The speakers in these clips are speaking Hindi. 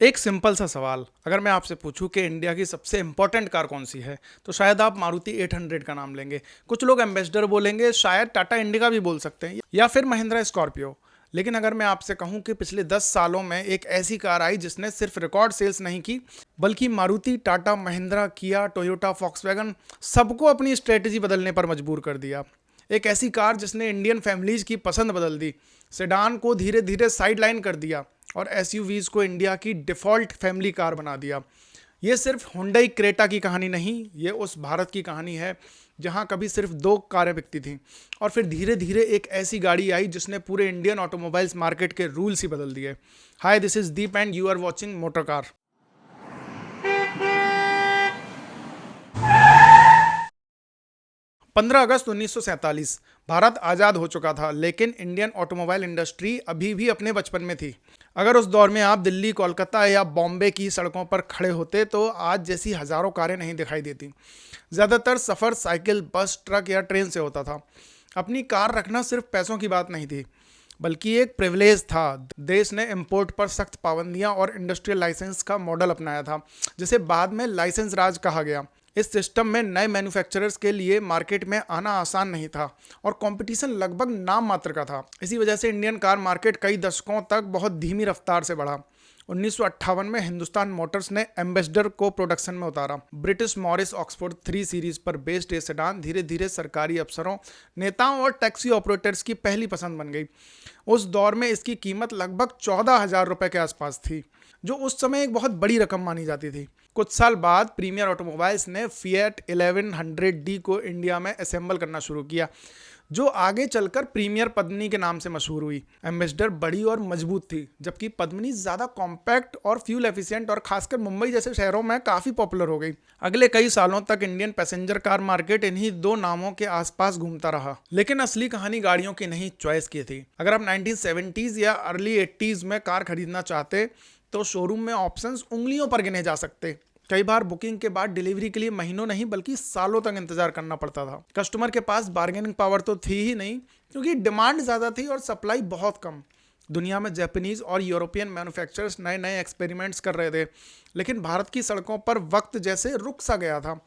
एक सिंपल सा सवाल, अगर मैं आपसे पूछूं कि इंडिया की सबसे इंपॉर्टेंट कार कौन सी है, तो शायद आप मारुति 800 का नाम लेंगे। कुछ लोग एम्बेसडर बोलेंगे, शायद टाटा इंडिका भी बोल सकते हैं, या फिर महिंद्रा स्कॉर्पियो। लेकिन अगर मैं आपसे कहूं कि पिछले 10 सालों में एक ऐसी कार आई जिसने सिर्फ रिकॉर्ड सेल्स नहीं की, बल्कि मारुति, टाटा, महिंद्रा, किया, टोयोटा, फॉक्सवैगन सबको अपनी स्ट्रेटजी बदलने पर मजबूर कर दिया। एक ऐसी कार जिसने इंडियन फैमिलीज की पसंद बदल दी, सेडान को धीरे धीरे साइडलाइन कर दिया और एसयूवीज को इंडिया की डिफ़ॉल्ट फैमिली कार बना दिया। ये सिर्फ हुंडई क्रेटा की कहानी नहीं, ये उस भारत की कहानी है जहां कभी सिर्फ दो कारें बिकती थीं और फिर धीरे धीरे एक ऐसी गाड़ी आई जिसने पूरे इंडियन ऑटोमोबाइल्स मार्केट के रूल्स ही बदल दिए। Hi, this is Deep and you are watching motor car. 15 अगस्त 1947 भारत आज़ाद हो चुका था, लेकिन इंडियन ऑटोमोबाइल इंडस्ट्री अभी भी अपने बचपन में थी। अगर उस दौर में आप दिल्ली, कोलकाता या बॉम्बे की सड़कों पर खड़े होते तो आज जैसी हज़ारों कारें नहीं दिखाई देती। ज़्यादातर सफ़र साइकिल, बस, ट्रक या ट्रेन से होता था। अपनी कार रखना सिर्फ पैसों की बात नहीं थी, बल्कि एक प्रिविलेज था। देश ने इंपोर्ट पर सख्त पाबंदियां और इंडस्ट्रियल लाइसेंस का मॉडल अपनाया था, जिसे बाद में लाइसेंस राज कहा गया। इस सिस्टम में नए मैन्युफैक्चरर्स के लिए मार्केट में आना आसान नहीं था और कंपटीशन लगभग नाम मात्र का था। इसी वजह से इंडियन कार मार्केट कई दशकों तक बहुत धीमी रफ्तार से बढ़ा। 1958 में हिंदुस्तान मोटर्स ने एम्बेसडर को प्रोडक्शन में उतारा। ब्रिटिश मॉरिस ऑक्सफोर्ड 3 सीरीज पर बेस्ड ये सेडान धीरे धीरे सरकारी अफसरों, नेताओं और टैक्सी ऑपरेटर्स की पहली पसंद बन गई। उस दौर में इसकी कीमत लगभग 14,000 रुपए के आसपास थी, जो उस समय एक बहुत बड़ी रकम मानी जाती थी। कुछ साल बाद प्रीमियर ऑटोमोबाइल्स ने फिएट 1100D को इंडिया में असेंबल करना शुरू किया, जो आगे चलकर प्रीमियर पद्मिनी के नाम से मशहूर हुई। एम्बेसडर बड़ी और मजबूत थी, जबकि पद्मिनी ज़्यादा कॉम्पैक्ट और फ्यूल एफिशिएंट और खासकर मुंबई जैसे शहरों में काफ़ी पॉपुलर हो गई। अगले कई सालों तक इंडियन पैसेंजर कार मार्केट इन्हीं दो नामों के आसपास घूमता रहा। लेकिन असली कहानी गाड़ियों की नहीं, चॉइस की थी। अगर आप 1970s या अर्ली 80s में कार खरीदना चाहते तो शोरूम में ऑप्शंस उंगलियों पर गिने जा सकते। कई बार बुकिंग के बाद डिलीवरी के लिए महीनों नहीं बल्कि सालों तक इंतजार करना पड़ता था। कस्टमर के पास बार्गेनिंग पावर तो थी ही नहीं, क्योंकि डिमांड ज़्यादा थी और सप्लाई बहुत कम। दुनिया में जापानीज और यूरोपियन मैन्युफैक्चरर्स नए नए एक्सपेरिमेंट्स कर रहे थे, लेकिन भारत की सड़कों पर वक्त जैसे रुक सा गया था।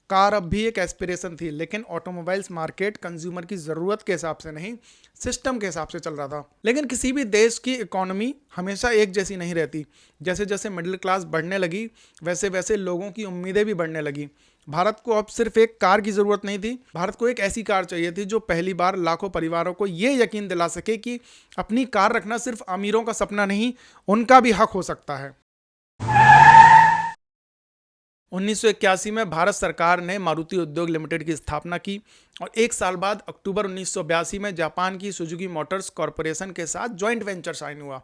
कार अब भी एक एस्पिरेशन थी, लेकिन ऑटोमोबाइल्स मार्केट कंज्यूमर की ज़रूरत के हिसाब से नहीं, सिस्टम के हिसाब से चल रहा था। लेकिन किसी भी देश की इकोनॉमी हमेशा एक जैसी नहीं रहती। जैसे जैसे मिडिल क्लास बढ़ने लगी, वैसे वैसे लोगों की उम्मीदें भी बढ़ने लगी। भारत को अब सिर्फ एक कार की ज़रूरत नहीं थी, भारत को एक ऐसी कार चाहिए थी जो पहली बार लाखों परिवारों को ये यकीन दिला सके कि अपनी कार रखना सिर्फ अमीरों का सपना नहीं, उनका भी हक हो सकता है। 1981 में भारत सरकार ने मारुति उद्योग लिमिटेड की स्थापना की और एक साल बाद अक्टूबर 1982 में जापान की सुजुकी मोटर्स कॉरपोरेशन के साथ जॉइंट वेंचर साइन हुआ।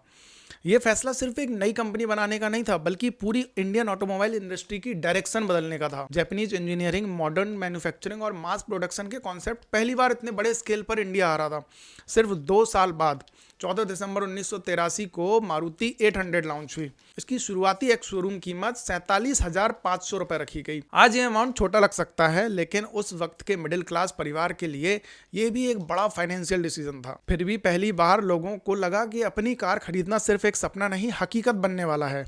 यह फैसला सिर्फ एक नई कंपनी बनाने का नहीं था, बल्कि पूरी इंडियन ऑटोमोबाइल इंडस्ट्री की डायरेक्शन बदलने का था। जापानीज इंजीनियरिंग, मॉडर्न मैन्युफैक्चरिंग और मास प्रोडक्शन के कॉन्सेप्ट पहली बार इतने बड़े स्केल पर इंडिया आ रहा था। सिर्फ 2 साल बाद 14 दिसंबर 1983 को मारुति 800 लॉन्च हुई। इसकी शुरुआती एक शोरूम कीमत 47,500 रुपए रखी गई। आज ये अमाउंट छोटा लग सकता है, लेकिन उस वक्त के मिडिल क्लास परिवार के लिए ये भी एक बड़ा फाइनेंशियल डिसीजन था। फिर भी पहली बार लोगों को लगा कि अपनी कार खरीदना सिर्फ एक सपना नहीं, हकीकत बनने वाला है।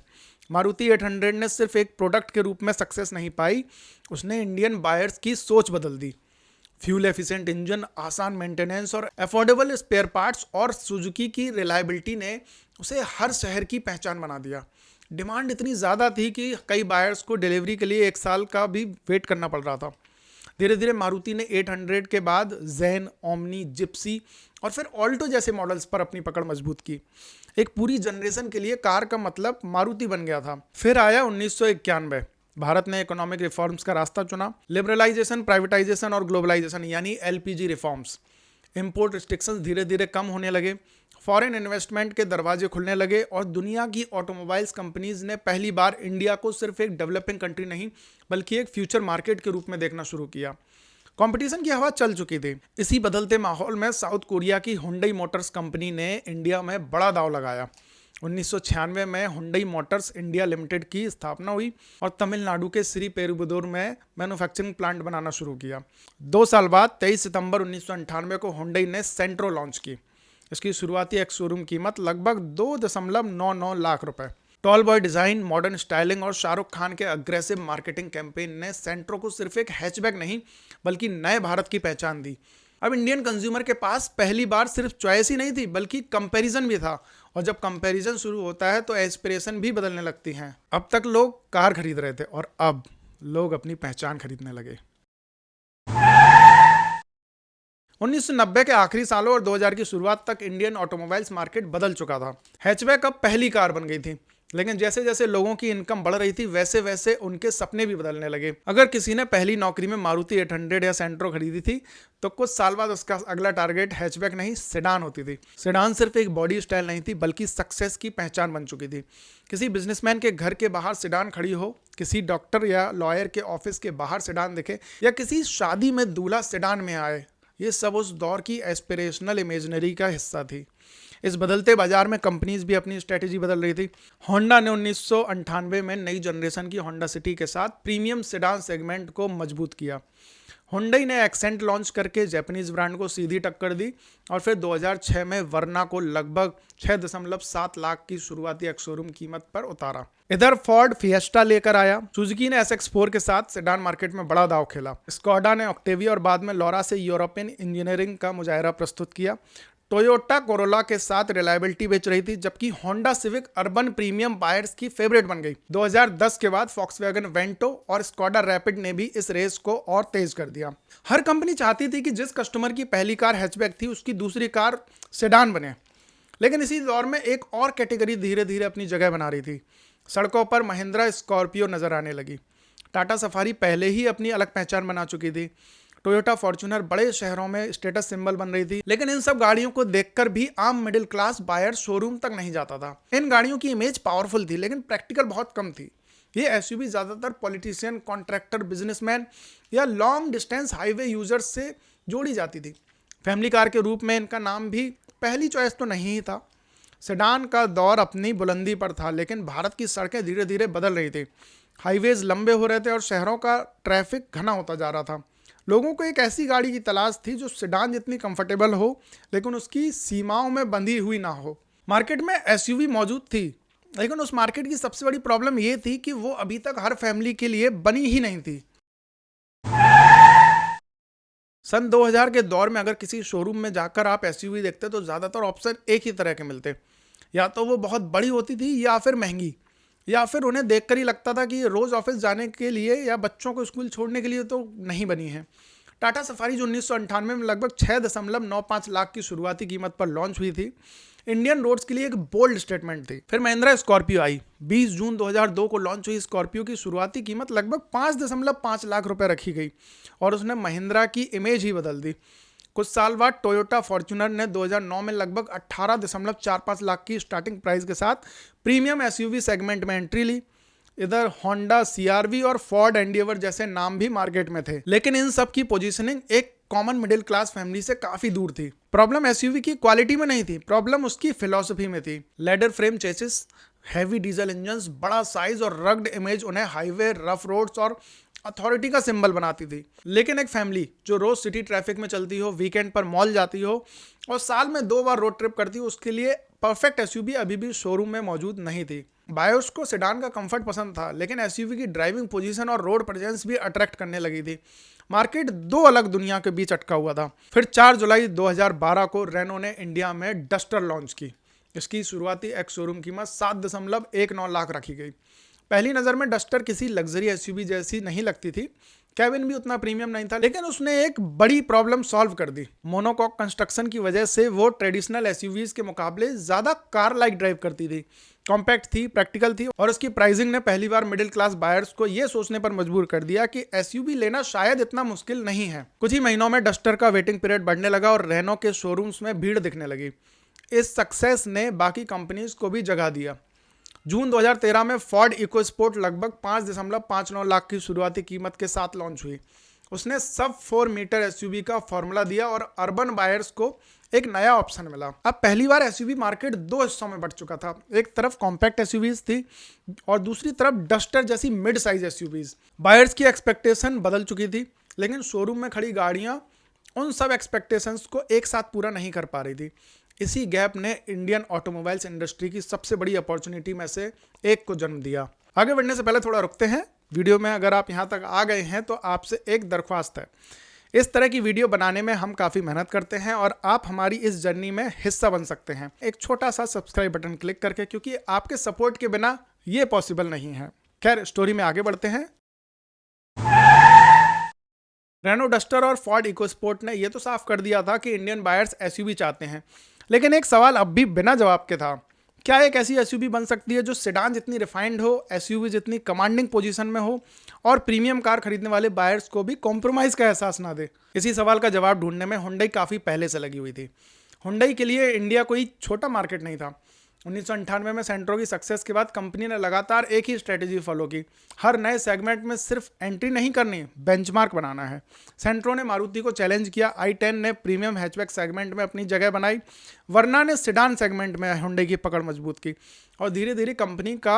मारुति 800 ने सिर्फ एक प्रोडक्ट के रूप में सक्सेस नहीं पाई, उसने इंडियन बायर्स की सोच बदल दी। फ्यूल एफिशिएंट इंजन, आसान मेंटेनेंस और अफोर्डेबल स्पेयर पार्ट्स और सुजुकी की रिलायबिलिटी ने उसे हर शहर की पहचान बना दिया। डिमांड इतनी ज़्यादा थी कि कई बायर्स को डिलीवरी के लिए 1 साल का भी वेट करना पड़ रहा था। धीरे धीरे मारुति ने 800 के बाद जैन, ओमनी, जिप्सी और फिर ऑल्टो जैसे मॉडल्स पर अपनी पकड़ मजबूत की। एक पूरी जनरेशन के लिए कार का मतलब मारुति बन गया था। फिर आया 1991। भारत ने इकोनॉमिक रिफॉर्म्स का रास्ता चुना। लिबरलाइजेशन, प्राइवेटाइजेशन और ग्लोबलाइजेशन यानी एलपीजी रिफॉर्म्स। इंपोर्ट रिस्ट्रिक्शंस धीरे धीरे कम होने लगे, फॉरेन इन्वेस्टमेंट के दरवाजे खुलने लगे और दुनिया की ऑटोमोबाइल्स कंपनीज ने पहली बार इंडिया को सिर्फ एक डेवलपिंग कंट्री नहीं, बल्कि एक फ्यूचर मार्केट के रूप में देखना शुरू किया। कंपटीशन की हवा चल चुकी थी। इसी बदलते माहौल में साउथ कोरिया की हुंडई मोटर्स कंपनी ने इंडिया में बड़ा दांव लगाया। 1996 में हुंडई मोटर्स इंडिया लिमिटेड की स्थापना हुई और तमिलनाडु के श्री पेरुबुदूर में मैन्युफैक्चरिंग प्लांट बनाना शुरू किया। 2 साल बाद 23 सितंबर 1998 को हुंडई ने सेंट्रो लॉन्च की। इसकी शुरुआती एक शोरूम कीमत लगभग 2.99 लाख रुपए। Tall boy design, modern styling और शाहरुख खान के अग्रेसिव मार्केटिंग कैंपेन ने सेंट्रो को सिर्फ एक हैचबैक नहीं बल्कि नए भारत की पहचान दी। अब इंडियन कंज्यूमर के पास पहली बार सिर्फ चॉइस ही नहीं थी बल्कि कंपैरिजन भी था, और जब कंपैरिजन शुरू होता है तो एस्पिरेशन भी बदलने लगती हैं। अब तक लोग कार खरीद रहे थे और अब लोग अपनी पहचान खरीदने लगे। 1990 के आखिरी सालों और 2000 की शुरुआत तक इंडियन ऑटोमोबाइल्स मार्केट बदल चुका था। हैचबैक अब पहली कार बन गई थी, लेकिन जैसे जैसे लोगों की इनकम बढ़ रही थी वैसे वैसे उनके सपने भी बदलने लगे। अगर किसी ने पहली नौकरी में मारुति 800 या सेंट्रो खरीदी थी तो कुछ साल बाद उसका अगला टारगेट हैचबैक नहीं सेडान होती थी। सेडान सिर्फ एक बॉडी स्टाइल नहीं थी बल्कि सक्सेस की पहचान बन चुकी थी। किसी बिजनेसमैन के घर के बाहर सेडान खड़ी हो, किसी डॉक्टर या लॉयर के ऑफिस के बाहर सेडान दिखे, या किसी शादी में दूल्हा सेडान में आए, ये सब उस दौर की एस्पिरेशनल इमेजिनरी का हिस्सा थी। इस बदलते बाजार में कंपनीज भी अपनी स्ट्रेटेजी बदल रही थी। होंडा ने 1998 में नई जनरेशन की होंडा सिटी के साथ प्रीमियम सेडान सेगमेंट को मजबूत किया। हुंडई ने एक्सेंट लॉन्च करके जापानीज ब्रांड को सीधी टक्कर दी और फिर 2006 में वर्ना को लगभग 6.7 लाख की शुरुआती एक्स-शोरूम कीमत पर उतारा। इधर फोर्ड फिएस्टा लेकर आया, सुजुकी ने SX4 के साथ सेडान मार्केट में बड़ा दांव खेला, स्कोडा ने ऑक्टेविया और बाद में लॉरा से यूरोपियन इंजीनियरिंग का मुजाहरा प्रस्तुत किया, टोयोटा कोरोला के साथ रिलायबिलिटी बेच रही थी, जबकि Honda civic urban premium buyers की फेवरेट बन गई। 2010 के बाद फॉक्सवैगन वेंटो और स्कोडा रैपिड ने भी इस रेस को और तेज कर दिया। हर कंपनी चाहती थी कि जिस कस्टमर की पहली कार हैचबैक थी उसकी दूसरी कार सेडान बने, लेकिन इसी दौर में एक और कैटेगरी धीरे धीरे अपनी जगह बना रही थी। सड़कों पर महिंद्रा स्कॉर्पियो नजर आने लगी। टाटा सफारी पहले ही अपनी अलग पहचान बना चुकी थी। टोयोटा फॉर्च्यूनर बड़े शहरों में स्टेटस सिंबल बन रही थी, लेकिन इन सब गाड़ियों को देखकर भी आम मिडिल क्लास बायर शोरूम तक नहीं जाता था। इन गाड़ियों की इमेज पावरफुल थी लेकिन प्रैक्टिकल बहुत कम थी। ये एसयूवी ज्यादातर पॉलिटिशियन, कॉन्ट्रैक्टर, बिजनेसमैन या लॉन्ग डिस्टेंस हाईवे यूजर्स से जोड़ी जाती थी। फैमिली कार के रूप में इनका नाम भी पहली चॉइस तो नहीं ही था। सेडान का दौर अपनी बुलंदी पर था, लेकिन भारत की सड़कें धीरे धीरे बदल रही थी। हाईवेज लंबे हो रहे थे और शहरों का ट्रैफिक घना होता जा रहा था। लोगों को एक ऐसी गाड़ी की तलाश थी जो सेडान जितनी कंफर्टेबल हो लेकिन उसकी सीमाओं में बंधी हुई ना हो। मार्केट में एसयूवी मौजूद थी, लेकिन उस मार्केट की सबसे बड़ी प्रॉब्लम यह थी कि वो अभी तक हर फैमिली के लिए बनी ही नहीं थी। सन 2000 के दौर में अगर किसी शोरूम में जाकर आप एसयूवी देखते तो ज़्यादातर ऑप्शन एक ही तरह के मिलते, या तो वो बहुत बड़ी होती थी या फिर महंगी, या फिर उन्हें देखकर ही लगता था कि ये रोज़ ऑफिस जाने के लिए या बच्चों को स्कूल छोड़ने के लिए तो नहीं बनी है। टाटा सफारी जो 1998 में लगभग 6.95 लाख की शुरुआती कीमत पर लॉन्च हुई थी, इंडियन रोड्स के लिए एक बोल्ड स्टेटमेंट थी। फिर महिंद्रा स्कॉर्पियो आई। 20 जून 2002 को लॉन्च हुई स्कॉर्पियो की शुरुआती कीमत लगभग 5.5 लाख रुपए रखी गई और उसने महिंद्रा की इमेज ही बदल दी। कुछ साल बाद टोयोटा फॉर्च्यूनर ने 2009 में लगभग 18.45 लाख की स्टार्टिंग प्राइस के साथ प्रीमियम एसयूवी सेगमेंट में एंट्री ली। इधर होंडा सीआरवी और फोर्ड एंडिवर जैसे नाम भी मार्केट में थे, लेकिन इन सब की पोजीशनिंग एक कॉमन मिडिल क्लास फैमिली से काफी दूर थी। प्रॉब्लम एसयूवी की क्वालिटी में नहीं थी, प्रॉब्लम उसकी फिलॉसफी में थी। Ladder frame chassis, heavy diesel engines, बड़ा साइज और रग्ड इमेज उन्हें हाईवे, रफ रोड्स और अथॉरिटी का सिंबल बनाती थी। लेकिन एक फैमिली जो रोज सिटी ट्रैफिक में चलती हो, वीकेंड पर मॉल जाती हो और साल में 2 बार रोड ट्रिप करती हो, उसके लिए परफेक्ट एसयूवी अभी भी शोरूम में मौजूद नहीं थी। बायर्स को सेडान का कंफर्ट पसंद था, लेकिन एसयूवी की ड्राइविंग पोजीशन और रोड प्रेजेंस भी अट्रैक्ट करने लगी थी। मार्केट दो अलग दुनिया के बीच अटका हुआ था। फिर 4 जुलाई 2012 को रेनो ने इंडिया में डस्टर लॉन्च की। इसकी शुरुआती एक्स शोरूम कीमत 7.19 लाख रखी गई। पहली नज़र में डस्टर किसी लग्जरी एसयूवी जैसी नहीं लगती थी, कैबिन भी उतना प्रीमियम नहीं था, लेकिन उसने एक बड़ी प्रॉब्लम सॉल्व कर दी। मोनोकॉक कंस्ट्रक्शन की वजह से वो ट्रेडिशनल एसयूवीज के मुकाबले ज़्यादा कार लाइक ड्राइव करती थी, कॉम्पैक्ट थी, प्रैक्टिकल थी और उसकी प्राइसिंग ने पहली बार मिडिल क्लास बायर्स को ये सोचने पर मजबूर कर दिया कि एसयूवी लेना शायद इतना मुश्किल नहीं है। कुछ ही महीनों में डस्टर का वेटिंग पीरियड बढ़ने लगा और रेनो के शोरूम्स में भीड़ दिखने लगी। इस सक्सेस ने बाकी कंपनीज को भी जगह दिया। जून 2013 में फोर्ड इकोस्पोर्ट लगभग 5.59 लाख की शुरुआती कीमत के साथ लॉन्च हुई। उसने सब 4 मीटर एसयूवी का फॉर्मूला दिया और अर्बन बायर्स को एक नया ऑप्शन मिला। अब पहली बार एसयूवी मार्केट 2 हिस्सों में बंट चुका था। एक तरफ कॉम्पैक्ट एसयूवीज थी और दूसरी तरफ डस्टर जैसी मिड साइज एसयूवीज। बायर्स की एक्सपेक्टेशन बदल चुकी थी, लेकिन शोरूम में खड़ी गाड़ियां उन सब एक्सपेक्टेशंस को एक साथ पूरा नहीं कर पा रही थी। इसी गैप ने इंडियन ऑटोमोबाइल्स इंडस्ट्री की सबसे बड़ी अपॉर्चुनिटी में से एक को जन्म दिया। आगे बढ़ने से पहले थोड़ा रुकते हैं। वीडियो में अगर आप यहाँ तक आ गए हैं तो आपसे एक दरख्वास्त है, इस तरह की वीडियो बनाने में हम काफ़ी मेहनत करते हैं और आप हमारी इस जर्नी में हिस्सा बन सकते हैं एक छोटा सा सब्सक्राइब बटन क्लिक करके, क्योंकि आपके सपोर्ट के बिना ये पॉसिबल नहीं है। खैर, स्टोरी में आगे बढ़ते हैं। रेनो डस्टर और फोर्ड इकोस्पोर्ट ने यह तो साफ कर दिया था कि इंडियन बायर्स एसयूवी चाहते हैं, लेकिन एक सवाल अब भी बिना जवाब के था। क्या एक ऐसी एसयूवी बन सकती है जो सेडान जितनी रिफाइंड हो, एसयूवी जितनी कमांडिंग पोजीशन में हो और प्रीमियम कार खरीदने वाले बायर्स को भी कॉम्प्रोमाइज़ का एहसास ना दे? इसी सवाल का जवाब ढूंढने में हुंडई काफ़ी पहले से लगी हुई थी। हुंडई के लिए इंडिया कोई छोटा मार्केट नहीं था। 1998 में सेंट्रो की सक्सेस के बाद कंपनी ने लगातार एक ही स्ट्रेटेजी फॉलो की। हर नए सेगमेंट में सिर्फ एंट्री नहीं करनी, बेंचमार्क बनाना है। सेंट्रो ने मारुति को चैलेंज किया, i10 ने प्रीमियम हैचबैक सेगमेंट में अपनी जगह बनाई, वर्ना ने सेडान सेगमेंट में हुंडई की पकड़ मजबूत की और धीरे धीरे कंपनी का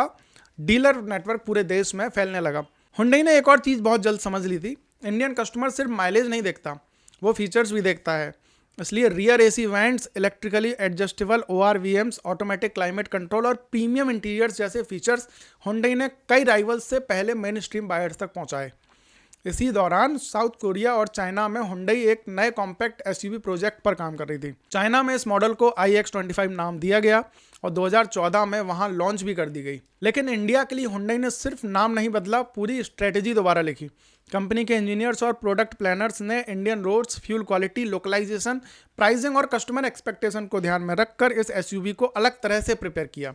डीलर नेटवर्क पूरे देश में फैलने लगा। हुंडई ने एक और चीज़ बहुत जल्द समझ ली थी, इंडियन कस्टमर सिर्फ माइलेज नहीं देखता, वो फीचर्स भी देखता है। इसलिए rear AC vents, electrically adjustable ORVMs, automatic climate control और प्रीमियम इंटीरियर्स जैसे फीचर्स हुंडई ने कई राइवल्स से पहले मेन स्ट्रीम बायर्स तक पहुंचाए। इसी दौरान साउथ कोरिया और चाइना में हुंडई एक नए कॉम्पैक्ट एसयूवी प्रोजेक्ट पर काम कर रही थी। चाइना में इस मॉडल को iX25 नाम दिया गया और 2014 में वहां लॉन्च भी कर दी गई। लेकिन इंडिया के लिए हुंडई ने सिर्फ नाम नहीं बदला, पूरी स्ट्रेटेजी दोबारा लिखी। कंपनी के इंजीनियर्स और प्रोडक्ट प्लानर्स ने Indian roads, fuel quality, localisation, pricing और कस्टमर एक्सपेक्टेशन को ध्यान में रखकर इस एसयूवी को अलग तरह से प्रिपेयर किया।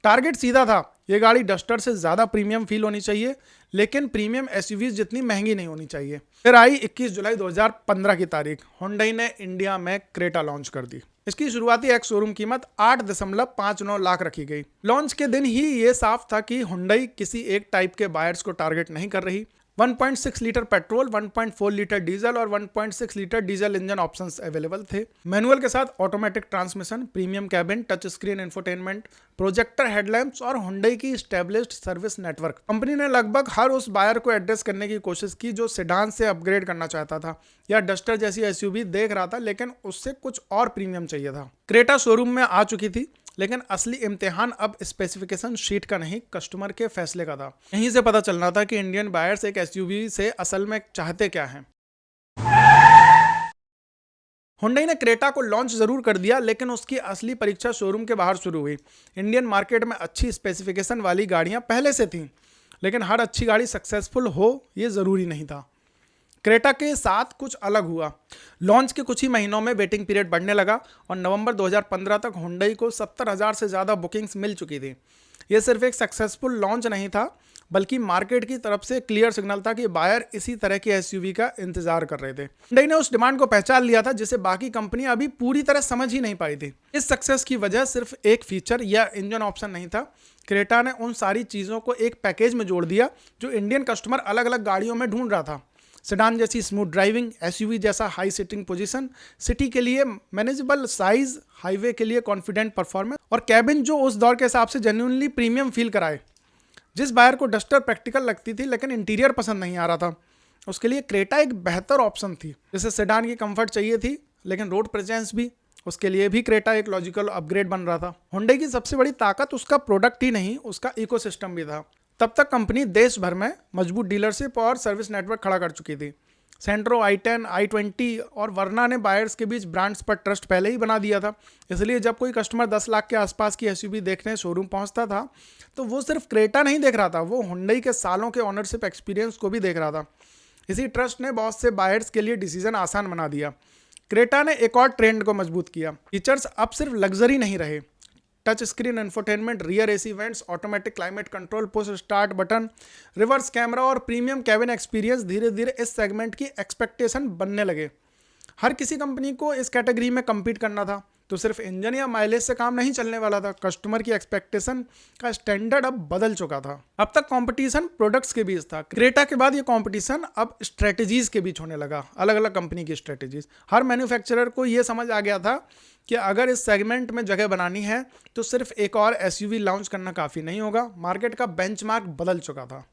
टारगेट सीधा था, ये गाड़ी डस्टर से ज़्यादा प्रीमियम फील होनी चाहिए, लेकिन प्रीमियम एसयूवीज जितनी महंगी नहीं होनी चाहिए। फिर आई 21 जुलाई 2015 की तारीख, हुंडई ने इंडिया में क्रेटा लॉन्च कर दी। इसकी शुरुआती एक्स शोरूम कीमत 8.59 लाख रखी गई। लॉन्च के दिन ही ये साफ था कि हुंडई किसी एक टाइप के बायर्स को टारगेट नहीं कर रही। 1.6 लीटर पेट्रोल, 1.4 लीटर डीजल और 1.6 litre diesel engine options available थे। मैनुअल के साथ automatic transmission, premium cabin, touch screen infotainment, projector headlamps और हुंडई की एस्टेब्लिश्ड सर्विस नेटवर्क। कंपनी ने लगभग हर उस बायर को एड्रेस करने की कोशिश की जो सेडान से अपग्रेड करना चाहता था या डस्टर जैसी एसयूवी देख रहा था लेकिन उससे कुछ और प्रीमियम चाहिए था। क्रेटा शोरूम में आ चुकी थी, लेकिन असली इम्तिहान अब स्पेसिफिकेशन शीट का नहीं, कस्टमर के फैसले का था। यहीं से पता चलना था कि इंडियन बायर्स एक एसयूवी से असल में चाहते क्या हैं। हुंडई ने क्रेटा को लॉन्च जरूर कर दिया, लेकिन उसकी असली परीक्षा शोरूम के बाहर शुरू हुई। इंडियन मार्केट में अच्छी स्पेसिफिकेशन वाली गाड़ियां पहले से थीं, लेकिन हर अच्छी गाड़ी सक्सेसफुल हो ये ज़रूरी नहीं था। क्रेटा के साथ कुछ अलग हुआ। लॉन्च के कुछ ही महीनों में वेटिंग पीरियड बढ़ने लगा और नवंबर 2015 तक हुंडई को 70,000 से ज़्यादा बुकिंग्स मिल चुकी थी। ये सिर्फ एक सक्सेसफुल लॉन्च नहीं था, बल्कि मार्केट की तरफ से क्लियर सिग्नल था कि बायर इसी तरह की एसयूवी का इंतजार कर रहे थे। हुंडई ने उस डिमांड को पहचान लिया था जिसे बाकी कंपनियां अभी पूरी तरह समझ ही नहीं पाई थी। इस सक्सेस की वजह सिर्फ एक फीचर या इंजन ऑप्शन नहीं था। क्रेटा ने उन सारी चीज़ों को एक पैकेज में जोड़ दिया जो इंडियन कस्टमर अलग अलग गाड़ियों में ढूंढ रहा था। सेडान जैसी स्मूथ ड्राइविंग, एसयूवी जैसा हाई सिटिंग पोजीशन, सिटी के लिए मैनेजेबल साइज, हाईवे के लिए कॉन्फिडेंट परफॉर्मेंस और कैबिन जो उस दौर के हिसाब से जेन्युइनली प्रीमियम फील कराए। जिस बायर को डस्टर प्रैक्टिकल लगती थी लेकिन इंटीरियर पसंद नहीं आ रहा था, उसके लिए क्रेटा एक बेहतर ऑप्शन थी। जैसे सेडान की कंफर्ट चाहिए थी लेकिन रोड प्रेजेंस भी, उसके लिए भी क्रेटा एक लॉजिकल अपग्रेड बन रहा था। हुंडई की सबसे बड़ी ताकत उसका प्रोडक्ट ही नहीं, उसका इकोसिस्टम भी था। तब तक कंपनी देश भर में मजबूत डीलरशिप और सर्विस नेटवर्क खड़ा कर चुकी थी। सेंट्रो, i10, i20 और वर्ना ने बायर्स के बीच ब्रांड्स पर ट्रस्ट पहले ही बना दिया था। इसलिए जब कोई कस्टमर 10 लाख के आसपास की एसयूवी देखने शोरूम पहुंचता था तो वो सिर्फ क्रेटा नहीं देख रहा था, वो हुंडई के सालों के ओनरशिप एक्सपीरियंस को भी देख रहा था। इसी ट्रस्ट ने बहुत से बायर्स के लिए डिसीजन आसान बना दिया। क्रेटा ने एक और ट्रेंड को मजबूत किया। फीचर्स अब सिर्फ लग्जरी नहीं रहे। Touch screen infotainment, rear AC vents, automatic climate control, push start button, reverse camera और प्रीमियम कैबिन एक्सपीरियंस धीरे धीरे इस सेगमेंट की एक्सपेक्टेशन बनने लगे। हर किसी कंपनी को इस कैटेगरी में compete करना था, तो सिर्फ इंजन या माइलेज से काम नहीं चलने वाला था। कस्टमर की एक्सपेक्टेशन का स्टैंडर्ड अब बदल चुका था। अब तक कंपटीशन प्रोडक्ट्स के बीच था, क्रेटा के बाद ये कंपटीशन अब स्ट्रेटजीज के बीच होने लगा। अलग अलग कंपनी की स्ट्रेटजीज। हर मैन्युफैक्चरर को ये समझ आ गया था कि अगर इस सेगमेंट में जगह बनानी है तो सिर्फ एक और एसयूवी लॉन्च करना काफ़ी नहीं होगा। मार्केट का बेंचमार्क बदल चुका था।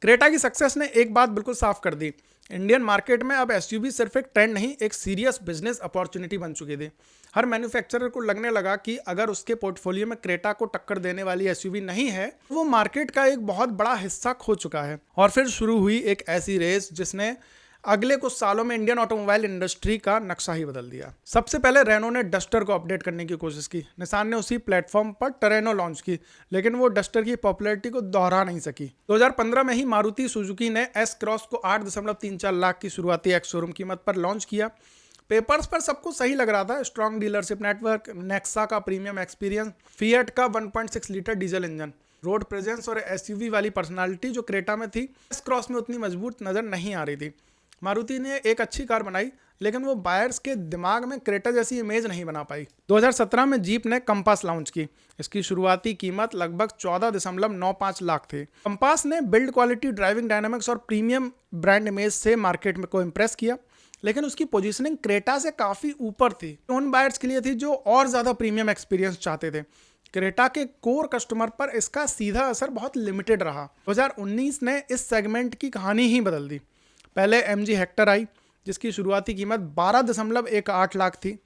क्रेटा की सक्सेस ने एक बात बिल्कुल साफ कर दी, इंडियन मार्केट में अब एसयूवी सिर्फ एक ट्रेंड नहीं, एक सीरियस बिजनेस अपॉर्चुनिटी बन चुकी थी। हर मैन्युफैक्चरर को लगने लगा कि अगर उसके पोर्टफोलियो में क्रेटा को टक्कर देने वाली एसयूवी नहीं है, तो वो मार्केट का एक बहुत बड़ा हिस्सा खो चुका है। और फिर शुरू हुई एक ऐसी रेस जिसने अगले कुछ सालों में इंडियन ऑटोमोबाइल इंडस्ट्री का नक्शा ही बदल दिया। सबसे पहले रेनो ने डस्टर को अपडेट करने की कोशिश की, निसान ने उसी प्लेटफॉर्म पर टरेनो लॉन्च की, लेकिन वो डस्टर की पॉपुलैरिटी को दोहरा नहीं सकी। 2015 में ही मारुति सुजुकी ने एस क्रॉस को 8.34 लाख की शुरुआती एक्स शोरूम कीमत पर लॉन्च किया। पेपर्स पर सब कुछ सही लग रहा था, स्ट्रॉन्ग डीलरशिप नेटवर्क, नेक्सा का प्रीमियम एक्सपीरियंस, फिएट का 1.6 litre diesel engine, road presence और एसयूवी वाली पर्सनालिटी जो क्रेटा में थी, एस क्रॉस में उतनी मजबूत नजर नहीं आ रही थी। मारुति ने एक अच्छी कार बनाई, लेकिन वो बायर्स के दिमाग में क्रेटा जैसी इमेज नहीं बना पाई। 2017 में जीप ने कंपास लॉन्च की। इसकी शुरुआती कीमत लगभग 14.95 लाख थी। कंपास ने बिल्ड क्वालिटी, ड्राइविंग डायनामिक्स और प्रीमियम ब्रांड इमेज से मार्केट में को इम्प्रेस किया, लेकिन उसकी पोजीशनिंग क्रेटा से काफ़ी ऊपर थी। उन बायर्स के लिए थी जो और ज़्यादा प्रीमियम एक्सपीरियंस चाहते थे। क्रेटा के कोर कस्टमर पर इसका सीधा असर बहुत लिमिटेड रहा। 2019 ने इस सेगमेंट की कहानी ही बदल दी। पहले MG हेक्टर आई, जिसकी शुरुआती कीमत 12.18 लाख थी।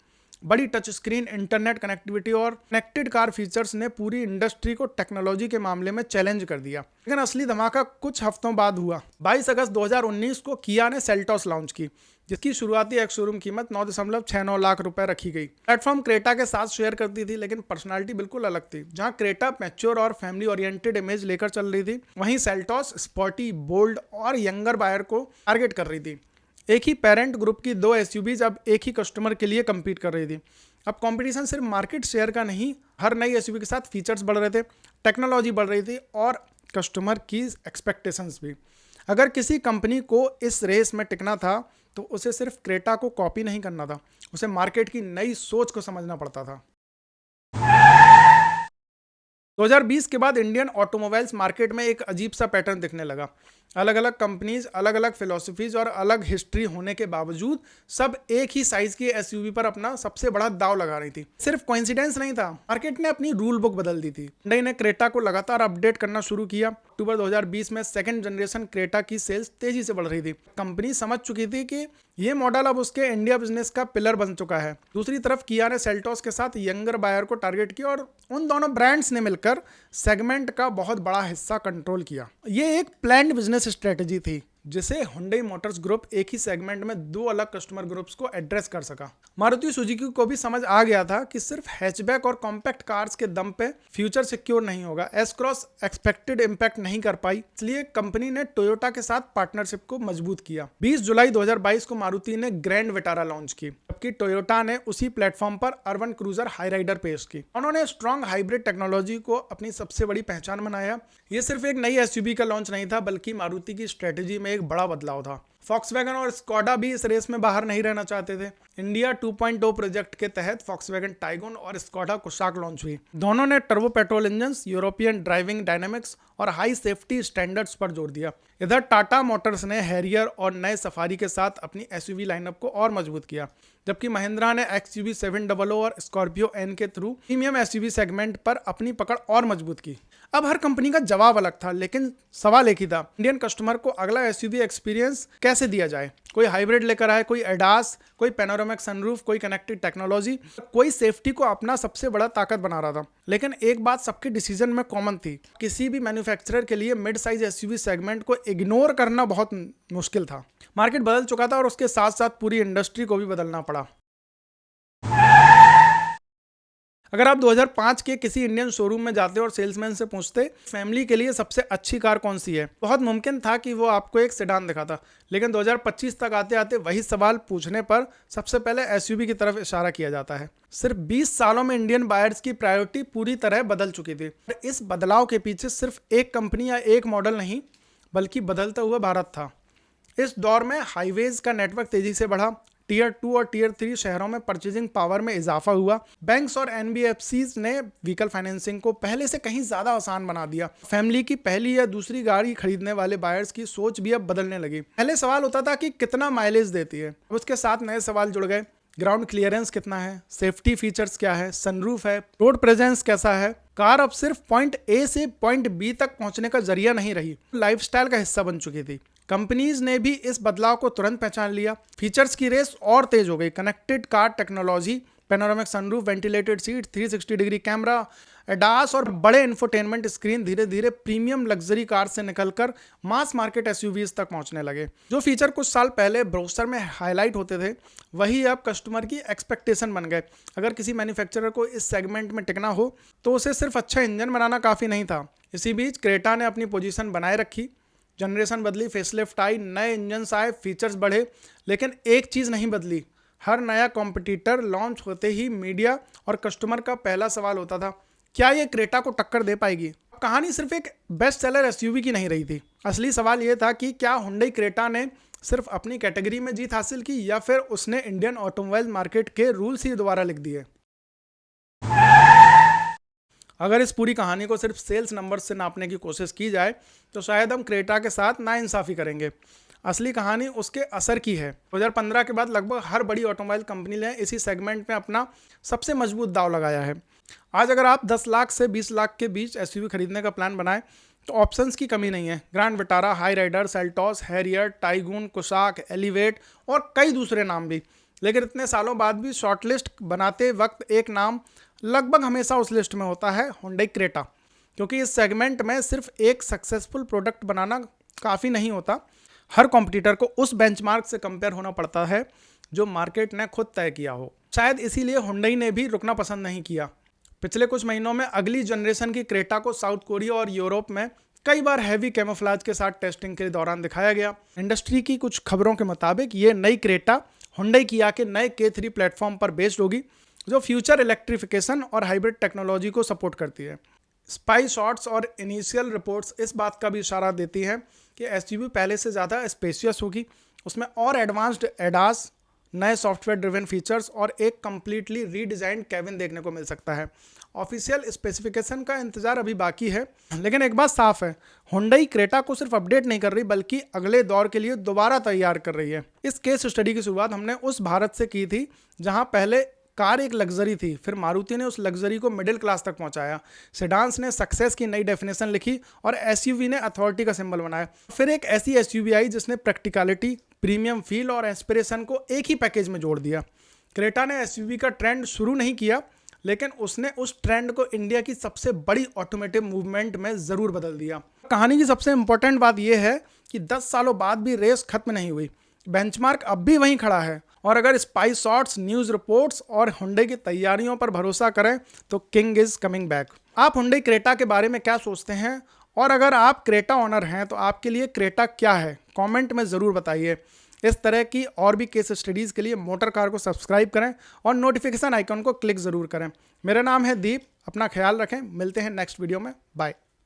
बड़ी टच स्क्रीन, इंटरनेट कनेक्टिविटी और कनेक्टेड कार फीचर्स ने पूरी इंडस्ट्री को टेक्नोलॉजी के मामले में चैलेंज कर दिया। लेकिन असली धमाका कुछ हफ्तों बाद हुआ। 22 अगस्त 2019 को किया ने सेल्टॉस लॉन्च की, जिसकी शुरुआती एक्स शोरूम कीमत 9.69 लाख रुपए रखी गई। प्लेटफॉर्म क्रेटा के साथ शेयर करती थी, लेकिन पर्सनालिटी बिल्कुल अलग थी। जहां क्रेटा मैच्योर और फैमिली ओरिएंटेड इमेज लेकर चल रही थी, वहीं सेल्टॉस स्पोर्टी, बोल्ड और यंगर बायर को टारगेट कर रही थी। एक ही पेरेंट ग्रुप की दो एसयूवीज अब एक ही कस्टमर के लिए compete कर रही थी। अब कंपटीशन सिर्फ मार्केट शेयर का नहीं, हर नई एसयूवी के साथ फीचर्स बढ़ रहे थे, टेक्नोलॉजी बढ़ रही थी और कस्टमर की एक्सपेक्टेशंस भी। अगर किसी कंपनी को इस रेस में टिकना था, तो उसे सिर्फ क्रेटा को कॉपी नहीं करना था, उसे मार्केट की नई सोच को समझना पड़ता था। 2020 के बाद इंडियन ऑटोमोबाइल्स मार्केट में एक अजीब सा पैटर्न दिखने लगा। अलग अलग कंपनीज, अलग अलग फिलॉसफीज और अलग हिस्ट्री होने के बावजूद सब एक ही साइज की एसयूवी पर अपना सबसे बड़ा दाव लगा रही थी। सिर्फ कोइंसिडेंस नहीं था, मार्केट ने अपनी रूल बुक बदल दी थी। हुंडई ने क्रेटा को लगातार अपडेट करना शुरू किया। अक्टूबर 2020 में सेकंड जनरेशन क्रेटा की सेल्स तेजी से बढ़ रही थी। कंपनी समझ चुकी थी कि ये मॉडल अब उसके इंडिया बिजनेस का पिलर बन चुका है। दूसरी तरफ किया ने सेल्टॉस के साथ यंगर बायर को टारगेट किया और उन दोनों ब्रांड्स ने मिलकर सेगमेंट का बहुत बड़ा हिस्सा कंट्रोल किया। ये एक प्लान्ड बिजनेस स्ट्रेटजी थी, जिसे हुंडई मोटर्स ग्रुप एक ही सेगमेंट में दो अलग कस्टमर ग्रुप्स को एड्रेस कर सका। मारुति सुजुकी को भी समझ आ गया था कि सिर्फ हैचबैक और कॉम्पैक्ट कार्स के दम पे फ्यूचर सिक्योर नहीं होगा। एस क्रॉस एक्सपेक्टेड इम्पैक्ट नहीं कर पाई, इसलिए कंपनी ने टोयोटा के साथ पार्टनरशिप को मजबूत किया। 20 जुलाई 2022 को मारुति ने ग्रैंड विटारा लॉन्च की, जबकि टोयोटा ने उसी प्लेटफॉर्म पर अर्बन क्रूजर हाईराइडर पेश की। उन्होंने स्ट्रॉन्ग हाइब्रिड टेक्नोलॉजी को अपनी सबसे बड़ी पहचान बनाया। ये सिर्फ एक नई एसयूवी का लॉन्च नहीं था, बल्कि मारुति की स्ट्रेटेजी में एक बड़ा बदलाव था। फॉक्सवैगन और स्कोडा भी इस रेस में बाहर नहीं रहना चाहते थे। इंडिया 2.0 प्रोजेक्ट के तहत फॉक्सवैगन टाइगोन और स्कोडा कुशाक लॉन्च हुई। दोनों ने turbo petrol engines, European driving dynamics और हाई सेफ्टी स्टैंडर्ड्स पर जोर दिया। इधर टाटा मोटर्स ने हैरियर और नए सफारी के साथ अपनी एसयूवी लाइनअप को और मजबूत किया, जबकि महिंद्रा ने XUV 700 और स्कॉर्पियो N के थ्रू प्रीमियम एसयूवी सेगमेंट पर अपनी पकड़ और मजबूत की। अब हर कंपनी का जवाब अलग था, लेकिन सवाल एक ही था, इंडियन कस्टमर को अगला एसयूवी एक्सपीरियंस कैसे दिया जाए। कोई हाइब्रिड लेकर आए, कोई एडास, कोई पैनोरामिक सनरूफ, कोई कनेक्टेड टेक्नोलॉजी, कोई सेफ्टी को अपना सबसे बड़ा ताकत बना रहा था। लेकिन एक बात सबके डिसीजन में कॉमन थी, किसी भी मैन्युफैक्चरर के लिए मिड साइज एसयूवी सेगमेंट को इग्नोर करना बहुत मुश्किल था। मार्केट बदल चुका था और उसके साथ साथ पूरी इंडस्ट्री को भी बदलना पड़ा। अगर आप 2005 के किसी इंडियन शोरूम में जाते और सेल्समैन से पूछते फैमिली के लिए सबसे अच्छी कार कौन सी है, बहुत मुमकिन था कि वो आपको एक सेडान दिखाता। लेकिन 2025 तक आते आते वही सवाल पूछने पर सबसे पहले एसयूवी की तरफ इशारा किया जाता है। सिर्फ 20 सालों में इंडियन बायर्स की प्रायोरिटी पूरी तरह बदल चुकी थी। इस बदलाव के पीछे सिर्फ एक कंपनी या एक मॉडल नहीं, बल्कि बदलता हुआ भारत था। इस दौर में हाईवेज का नेटवर्क तेजी से बढ़ा, टियर 2 और टियर 3 शहरों में परचेजिंग पावर में इजाफा हुआ। बैंक्स और NBFCs ने व्हीकल फाइनेंसिंग को पहले से कहीं ज्यादा आसान बना दिया। फैमिली की पहली या दूसरी गाड़ी खरीदने वाले बायर्स की सोच भी अब बदलने लगी। पहले सवाल होता था कि कितना माइलेज देती है, अब उसके साथ नए सवाल जुड़ गए, ग्राउंड क्लियरेंस कितना है, सेफ्टी फीचर्स क्या है, सनरूफ है, रोड प्रेजेंस कैसा है। कार अब सिर्फ पॉइंट ए से पॉइंट बी तक पहुंचने का जरिया नहीं रही, लाइफस्टाइल का हिस्सा बन चुकी थी। कंपनीज ने भी इस बदलाव को तुरंत पहचान लिया। फीचर्स की रेस और तेज हो गई। Connected car technology, panoramic sunroof, ventilated seat, 360 degree camera, ADAS और बड़े इंफोटेनमेंट स्क्रीन धीरे धीरे प्रीमियम लग्जरी कार से निकलकर मास मार्केट एसयूवीज तक पहुंचने लगे। जो फीचर कुछ साल पहले ब्रोशर में हाईलाइट होते थे, वही अब कस्टमर की एक्सपेक्टेशन बन गए। अगर किसी मैन्युफैक्चरर को इस सेगमेंट में टिकना हो तो उसे सिर्फ अच्छा इंजन बनाना काफ़ी नहीं था। इसी बीच क्रेटा ने अपनी पोजीशन बनाए रखी। जनरेशन बदली, फेसलिफ्ट आई, नए इंजन्स आए, फीचर्स बढ़े, लेकिन एक चीज़ नहीं बदली। हर नया कॉम्पिटिटर लॉन्च होते ही मीडिया और कस्टमर का पहला सवाल होता था, क्या ये क्रेटा को टक्कर दे पाएगी। कहानी सिर्फ एक बेस्ट सेलर एसयूवी की नहीं रही थी। असली सवाल ये था कि क्या हुंडई क्रेटा ने सिर्फ अपनी कैटेगरी में जीत हासिल की या फिर उसने इंडियन ऑटोमोबाइल मार्केट के रूल्स ही दोबारा लिख दिए। अगर इस पूरी कहानी को सिर्फ सेल्स नंबर से नापने की कोशिश की जाए तो शायद हम क्रेटा के साथ नाइंसाफ़ी करेंगे। असली कहानी उसके असर की है। 2015 के बाद लगभग हर बड़ी ऑटोमोबाइल कंपनी ने इसी सेगमेंट में अपना सबसे मजबूत दांव लगाया है। आज अगर आप 10 लाख से 20 लाख के बीच एसयूवी खरीदने का प्लान बनाएं तो ऑप्शंस की कमी नहीं है। Grand Vitara, Hyryder, Seltos, Harrier, Taigun, Kushaq, Elevate और कई दूसरे नाम भी। लेकिन इतने सालों बाद भी शॉर्टलिस्ट बनाते वक्त एक नाम लगभग हमेशा उस लिस्ट में होता है, हुंडई क्रेटा। क्योंकि इस सेगमेंट में सिर्फ एक सक्सेसफुल प्रोडक्ट बनाना काफ़ी नहीं होता, हर कॉम्पिटिटर को उस बेंचमार्क से कंपेयर होना पड़ता है जो मार्केट ने खुद तय किया हो। शायद इसीलिए हुंडई ने भी रुकना पसंद नहीं किया। पिछले कुछ महीनों में अगली जनरेशन की क्रेटा को साउथ कोरिया और यूरोप में कई बार हैवी कैमोफ्लेज के साथ टेस्टिंग के दौरान दिखाया गया। इंडस्ट्री की कुछ खबरों के मुताबिक ये नई क्रेटा हुंडई किया के नए K3 प्लेटफॉर्म पर बेस्ड होगी, जो फ्यूचर इलेक्ट्रिफिकेशन और हाइब्रिड टेक्नोलॉजी को सपोर्ट करती है। स्पाई शॉट्स और इनिशियल रिपोर्ट्स इस बात का भी इशारा देती हैं कि एसयूवी पहले से ज़्यादा स्पेशियस होगी। उसमें और एडवांस्ड एडास, नए सॉफ्टवेयर ड्रिवन फीचर्स और एक कंप्लीटली रीडिज़ाइंड कैबिन देखने को मिल सकता है। ऑफिशियल स्पेसिफिकेशन का इंतजार अभी बाकी है, लेकिन एक बात साफ है, हुंडई क्रेटा को सिर्फ अपडेट नहीं कर रही बल्कि अगले दौर के लिए दोबारा तैयार कर रही है। इस केस स्टडी की शुरुआत हमने उस भारत से की थी जहां पहले कार एक लग्जरी थी, फिर मारुति ने उस लग्जरी को मिडिल क्लास तक पहुंचाया, सेडान्स ने सक्सेस की नई डेफिनेशन लिखी और एसयूवी ने अथॉरिटी का सिंबल बनाया। फिर एक ऐसी एसयूवी आई जिसने प्रैक्टिकलिटी, प्रीमियम फील और एस्पिरेशन को एक ही पैकेज में जोड़ दिया। क्रेटा ने एसयूवी का ट्रेंड शुरू नहीं किया, लेकिन उसने उस ट्रेंड को इंडिया की सबसे बड़ी ऑटोमेटिव मूवमेंट में ज़रूर बदल दिया। कहानी की सबसे इंपॉर्टेंट बात यह है कि 10 सालों बाद भी रेस खत्म नहीं हुई, बेंचमार्क अब भी वहीं खड़ा है। और अगर स्पाई शॉट्स, न्यूज़ रिपोर्ट्स और हुंडई की तैयारियों पर भरोसा करें तो किंग इज़ कमिंग बैक। आप हुंडई क्रेटा के बारे में क्या सोचते हैं, और अगर आप क्रेटा ओनर हैं तो आपके लिए क्रेटा क्या है, कमेंट में ज़रूर बताइए। इस तरह की और भी केस स्टडीज़ के लिए मोटर कार को सब्सक्राइब करें और नोटिफिकेशन आइकन को क्लिक ज़रूर करें। मेरा नाम है दीप, अपना ख्याल रखें, मिलते हैं नेक्स्ट वीडियो में, बाय।